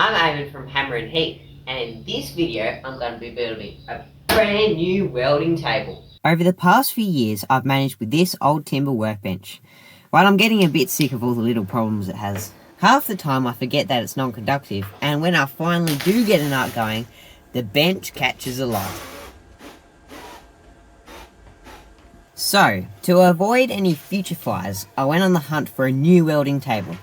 I'm Ivan from Hammer and Heat, and in this video I'm going to be building a brand new welding table. Over the past few years I've managed with this old timber workbench, but I'm getting a bit sick of all the little problems it has. Half the time I forget that it's non-conductive, and when I finally do get an arc going, the bench catches alight. So, to avoid any future fires, I went on the hunt for a new welding table.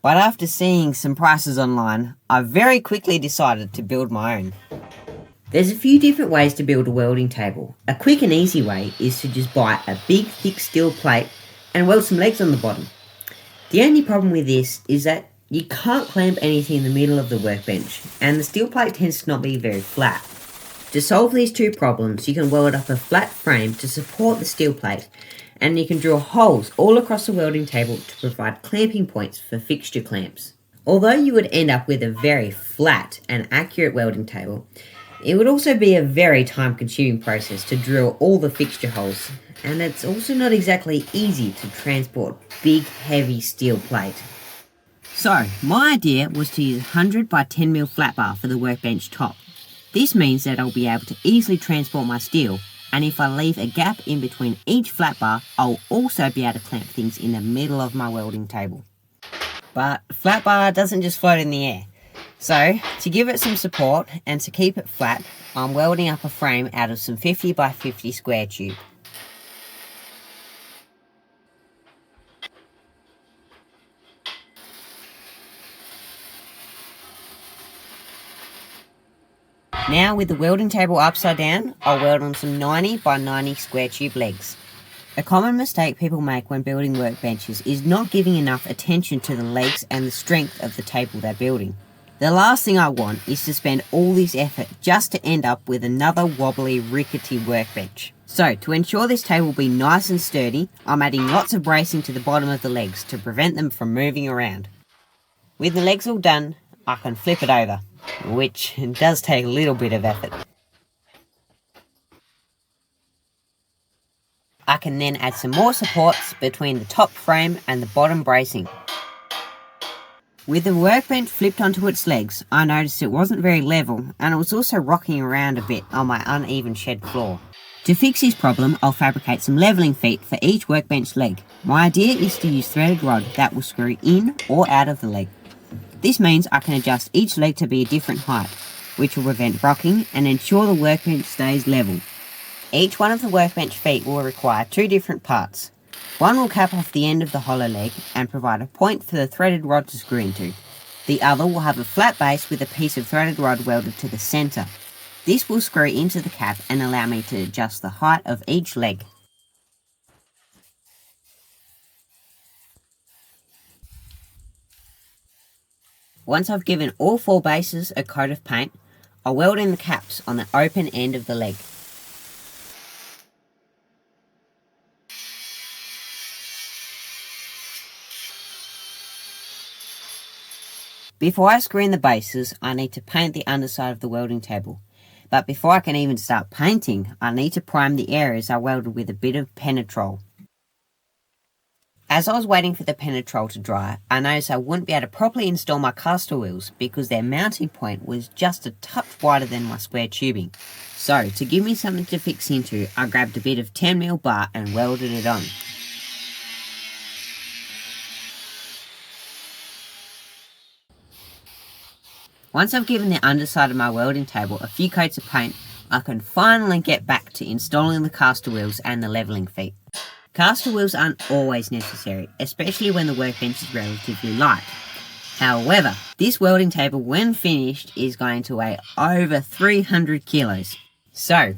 But after seeing some prices online, I very quickly decided to build my own. There's a few different ways to build a welding table. A quick and easy way is to just buy a big thick steel plate and weld some legs on the bottom. The only problem with this is that you can't clamp anything in the middle of the workbench, and the steel plate tends to not be very flat. To solve these two problems, you can weld up a flat frame to support the steel plate, and you can drill holes all across the welding table to provide clamping points for fixture clamps. Although you would end up with a very flat and accurate welding table, it would also be a very time-consuming process to drill all the fixture holes, and it's also not exactly easy to transport big heavy steel plate. So, my idea was to use 100 by 10mm flat bar for the workbench top. This means that I'll be able to easily transport my steel, and if I leave a gap in between each flat bar, I'll also be able to clamp things in the middle of my welding table. But flat bar doesn't just float in the air. So, to give it some support and to keep it flat, I'm welding up a frame out of some 50 by 50 square tube. Now with the welding table upside down, I'll weld on some 90 by 90 square tube legs. A common mistake people make when building workbenches is not giving enough attention to the legs and the strength of the table they're building. The last thing I want is to spend all this effort just to end up with another wobbly, rickety workbench. So, to ensure this table will be nice and sturdy, I'm adding lots of bracing to the bottom of the legs to prevent them from moving around. With the legs all done, I can flip it over, which does take a little bit of effort. I can then add some more supports between the top frame and the bottom bracing. With the workbench flipped onto its legs, I noticed it wasn't very level, and it was also rocking around a bit on my uneven shed floor. To fix this problem, I'll fabricate some levelling feet for each workbench leg. My idea is to use threaded rod that will screw in or out of the leg. This means I can adjust each leg to be a different height, which will prevent rocking and ensure the workbench stays level. Each one of the workbench feet will require two different parts. One will cap off the end of the hollow leg and provide a point for the threaded rod to screw into. The other will have a flat base with a piece of threaded rod welded to the centre. This will screw into the cap and allow me to adjust the height of each leg. Once I've given all four bases a coat of paint, I'll weld in the caps on the open end of the leg. Before I screw in the bases, I need to paint the underside of the welding table. But before I can even start painting, I need to prime the areas I welded with a bit of penetrol. As I was waiting for the penetrol to dry, I noticed I wouldn't be able to properly install my caster wheels because their mounting point was just a touch wider than my square tubing. So, to give me something to fix into, I grabbed a bit of 10mm bar and welded it on. Once I've given the underside of my welding table a few coats of paint, I can finally get back to installing the caster wheels and the levelling feet. Caster wheels aren't always necessary, especially when the workbench is relatively light. However, this welding table when finished is going to weigh over 300 kilos. So,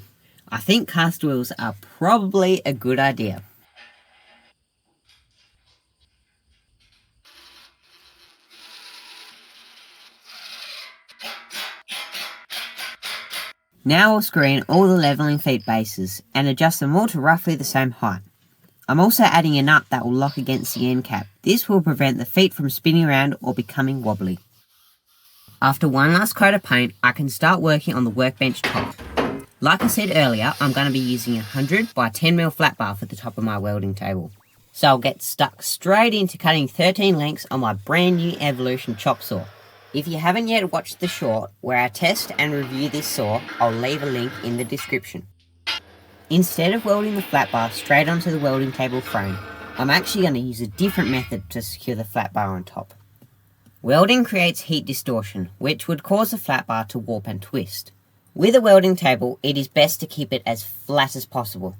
I think caster wheels are probably a good idea. Now I'll screw in all the levelling feet bases and adjust them all to roughly the same height. I'm also adding a nut that will lock against the end cap. This will prevent the feet from spinning around or becoming wobbly. After one last coat of paint, I can start working on the workbench top. Like I said earlier, I'm going to be using a 100 by 10mm flat bar for the top of my welding table. So I'll get stuck straight into cutting 13 lengths on my brand new Evolution chop saw. If you haven't yet watched the short where I test and review this saw, I'll leave a link in the description. Instead of welding the flat bar straight onto the welding table frame, I'm actually going to use a different method to secure the flat bar on top. Welding creates heat distortion, which would cause the flat bar to warp and twist. With a welding table, it is best to keep it as flat as possible,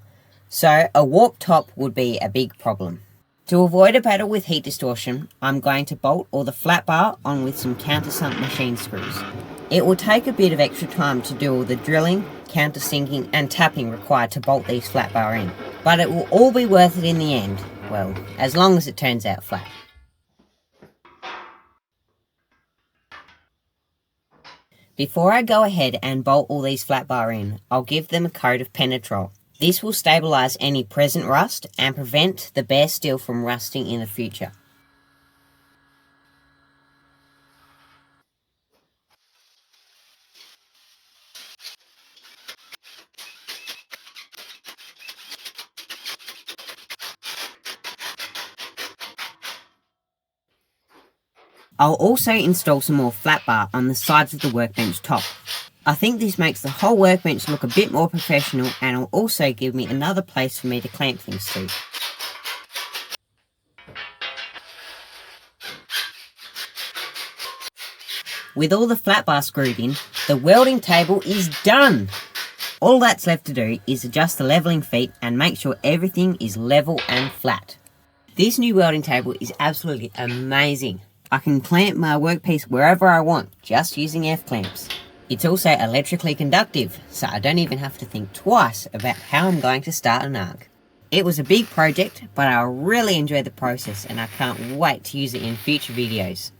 so a warped top would be a big problem. To avoid a battle with heat distortion, I'm going to bolt all the flat bar on with some countersunk machine screws. It will take a bit of extra time to do all the drilling, countersinking and tapping required to bolt these flat bar in, but it will all be worth it in the end, well, as long as it turns out flat. Before I go ahead and bolt all these flat bar in, I'll give them a coat of Penetrol. This will stabilise any present rust and prevent the bare steel from rusting in the future. I'll also install some more flat bar on the sides of the workbench top. I think this makes the whole workbench look a bit more professional and will also give me another place for me to clamp things to. With all the flat bar screwed in, the welding table is done! All that's left to do is adjust the levelling feet and make sure everything is level and flat. This new welding table is absolutely amazing. I can clamp my workpiece wherever I want, just using F-clamps. It's also electrically conductive, so I don't even have to think twice about how I'm going to start an arc. It was a big project, but I really enjoyed the process and I can't wait to use it in future videos.